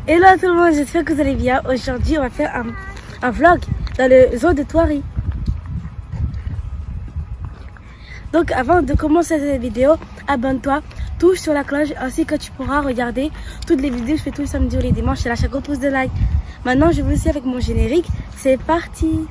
Hello tout le monde, j'espère que vous allez bien. Aujourd'hui, on va faire un vlog dans le zoo de Thoiry. Donc avant de commencer cette vidéo, abonne-toi, touche sur la cloche, ainsi que tu pourras regarder toutes les vidéos que je fais tous les samedis ou les dimanches. Et lâche un gros pouce de like. Maintenant, je vous laisse avec mon générique. C'est parti!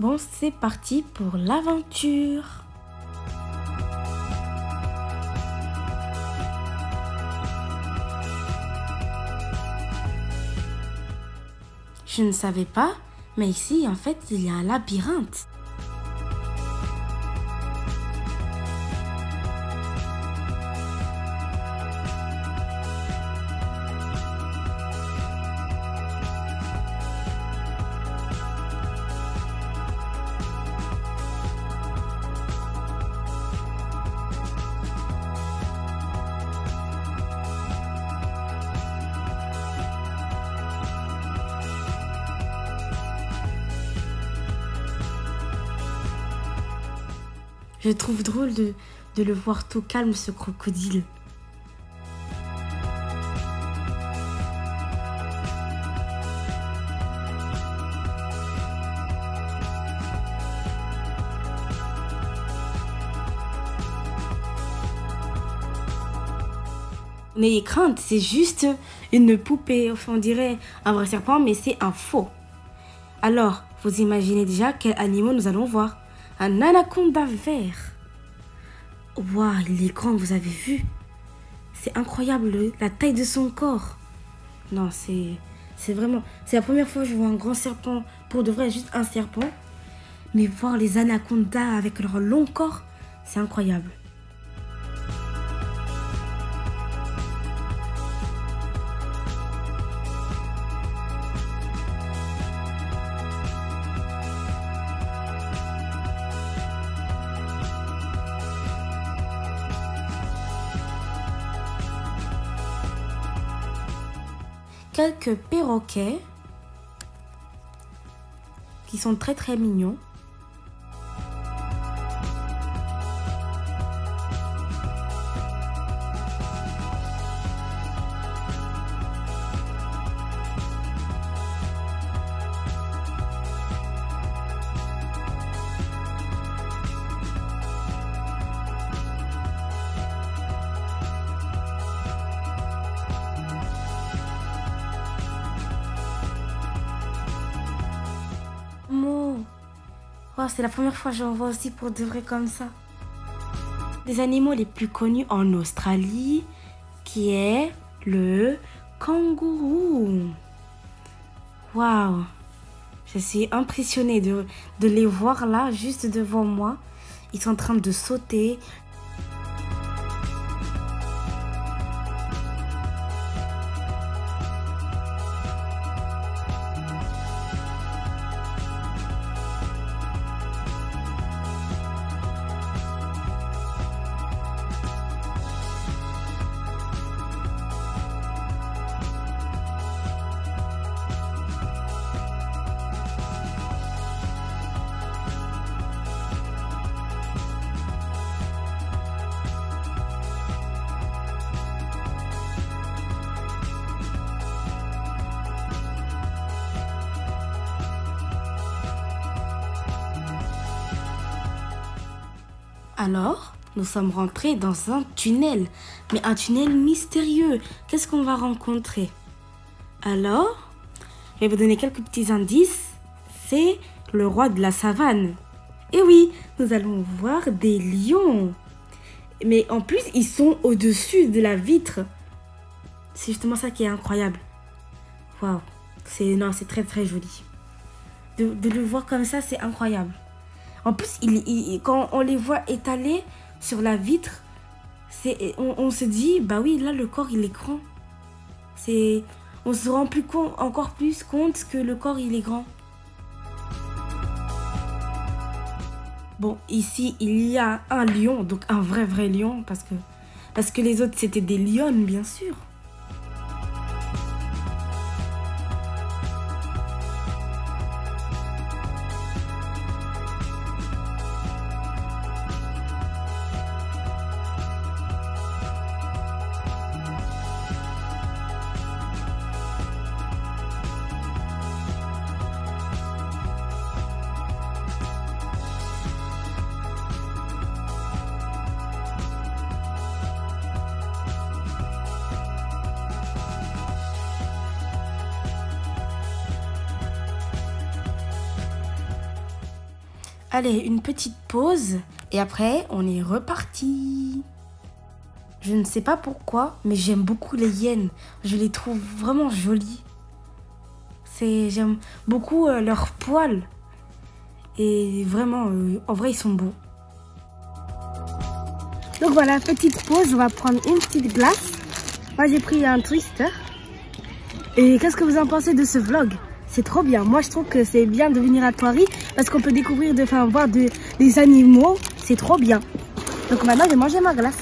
Bon, c'est parti pour l'aventure. Je ne savais pas, mais ici, en fait, il y a un labyrinthe. Je trouve drôle de le voir tout calme, ce crocodile. N'ayez crainte, c'est juste une poupée. Enfin, on dirait un vrai serpent, mais c'est un faux. Alors, vous imaginez déjà quels animaux nous allons voir. Un anaconda vert. Waouh, il est grand, vous avez vu? C'est incroyable, la taille de son corps. Non, c'est vraiment... C'est la première fois que je vois un grand serpent, pour de vrai, juste un serpent. Mais voir les anacondas avec leur long corps, c'est incroyable. Quelques perroquets qui sont très mignons. Oh, c'est la première fois que j'en vois aussi pour de vrai comme ça. Les animaux les plus connus en Australie, qui est le kangourou. Waouh! Je suis impressionnée de les voir là, juste devant moi. Ils sont en train de sauter. Alors, nous sommes rentrés dans un tunnel, mais un tunnel mystérieux. Qu'est-ce qu'on va rencontrer? Alors, je vais vous donner quelques petits indices. C'est le roi de la savane. Et oui, nous allons voir des lions. Mais en plus, ils sont au-dessus de la vitre. C'est justement ça qui est incroyable. Waouh, c'est très joli. De le voir comme ça, c'est incroyable. En plus, quand on les voit étalés sur la vitre, on se dit, bah oui, là, le corps, il est grand. On se rend encore plus compte que le corps, il est grand. Bon, ici, il y a un lion, donc un vrai lion, parce que les autres, c'était des lionnes, bien sûr. Allez, une petite pause et après, on est reparti. Je ne sais pas pourquoi, mais j'aime beaucoup les hyènes. Je les trouve vraiment jolies. J'aime beaucoup leurs poils. Et vraiment, en vrai, ils sont beaux. Donc voilà, petite pause. On va prendre une petite glace. Moi, j'ai pris un Twister. Et qu'est-ce que vous en pensez de ce vlog? C'est trop bien. Moi, je trouve que c'est bien de venir à Thoiry parce qu'on peut découvrir, voir des animaux. C'est trop bien. Donc maintenant, je vais manger ma glace.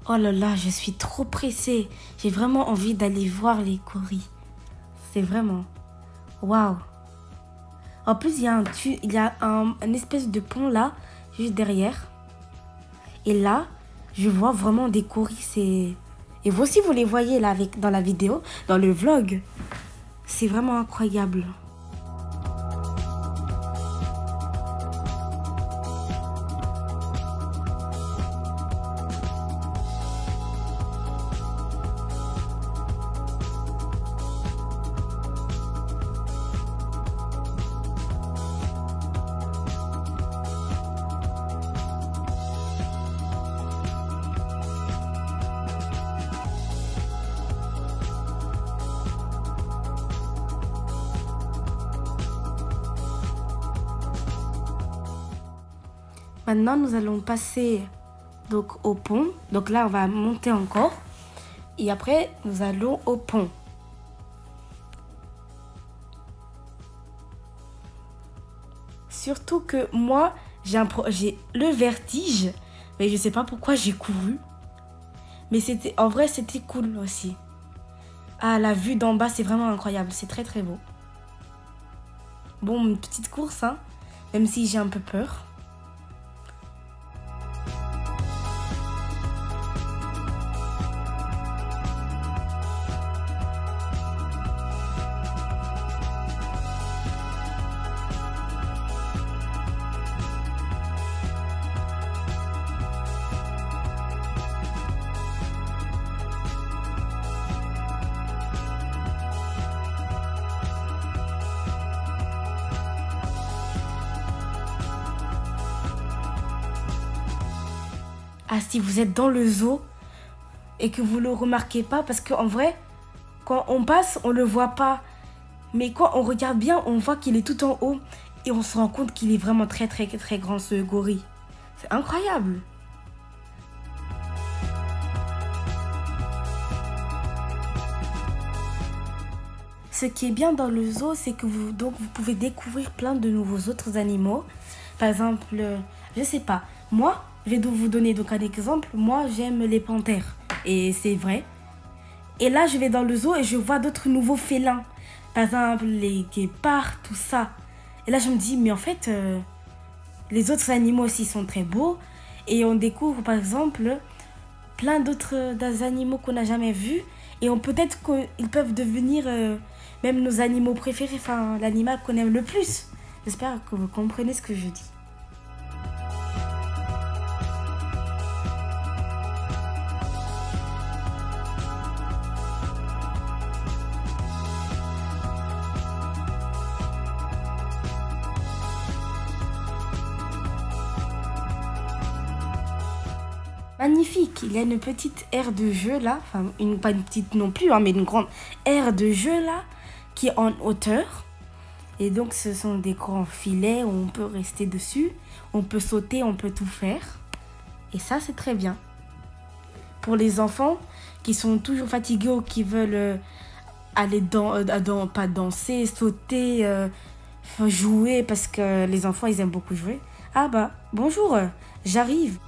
Oh là là, je suis trop pressée. J'ai vraiment envie d'aller voir les gorilles. C'est vraiment... Waouh. En plus, il y a un espèce de pont là, juste derrière. Et là, je vois vraiment des gorilles. Et vous aussi, vous les voyez là dans la vidéo, dans le vlog. C'est vraiment incroyable. Maintenant, nous allons passer donc au pont. Donc là, on va monter encore. Et après, nous allons au pont. Surtout que moi, j'ai le vertige. Mais je sais pas pourquoi j'ai couru. Mais en vrai, c'était cool aussi. Ah, la vue d'en bas, c'est vraiment incroyable. C'est très beau. Bon, une petite course, hein. Même si j'ai un peu peur. Ah, si vous êtes dans le zoo et que vous ne le remarquez pas, parce qu'en vrai, quand on passe, on ne le voit pas. Mais quand on regarde bien, on voit qu'il est tout en haut et on se rend compte qu'il est vraiment très grand, ce gorille. C'est incroyable. Ce qui est bien dans le zoo, c'est que vous pouvez découvrir plein de nouveaux autres animaux. Par exemple, je sais pas, moi, je vais vous donner donc un exemple. Moi, j'aime les panthères. Et c'est vrai. Et là, je vais dans le zoo et je vois d'autres nouveaux félins. Par exemple, les guépards, tout ça. Et là, je me dis, mais en fait, les autres animaux aussi sont très beaux. Et on découvre, par exemple, plein d'autres animaux qu'on n'a jamais vus. Et peut-être qu'ils peuvent devenir même nos animaux préférés. Enfin, l'animal qu'on aime le plus. J'espère que vous comprenez ce que je dis. magnifique. Il y a une petite aire de jeu là, enfin pas une petite non plus, hein, mais une grande aire de jeu là qui est en hauteur. Et donc ce sont des grands filets où on peut rester dessus, on peut sauter, on peut tout faire. Et ça c'est très bien. Pour les enfants qui sont toujours fatigués ou qui veulent aller pas danser, sauter, jouer, parce que les enfants ils aiment beaucoup jouer. Ah bah bonjour, j'arrive.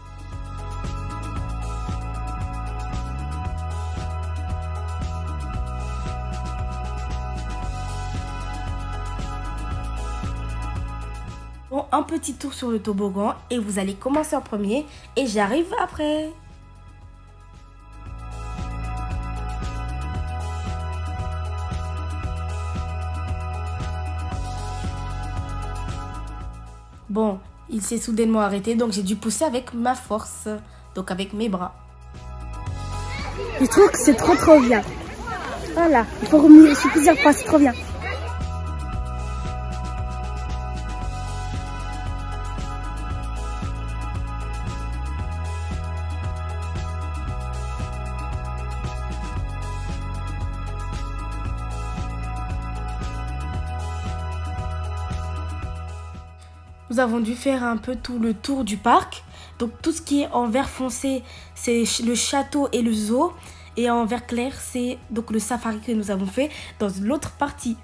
Bon, un petit tour sur le toboggan et vous allez commencer en premier et j'arrive après. Bon, il s'est soudainement arrêté, donc j'ai dû pousser avec ma force, donc avec mes bras. Je trouve que c'est trop bien. Voilà, il faut remuer sur plusieurs fois, c'est trop bien. Nous avons dû faire un peu tout le tour du parc. Donc tout ce qui est en vert foncé, c'est le château et le zoo. Et en vert clair, c'est donc le safari que nous avons fait dans l'autre partie.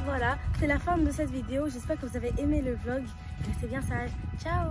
Voilà, c'est la fin de cette vidéo. J'espère que vous avez aimé le vlog. Restez bien sages. Ciao!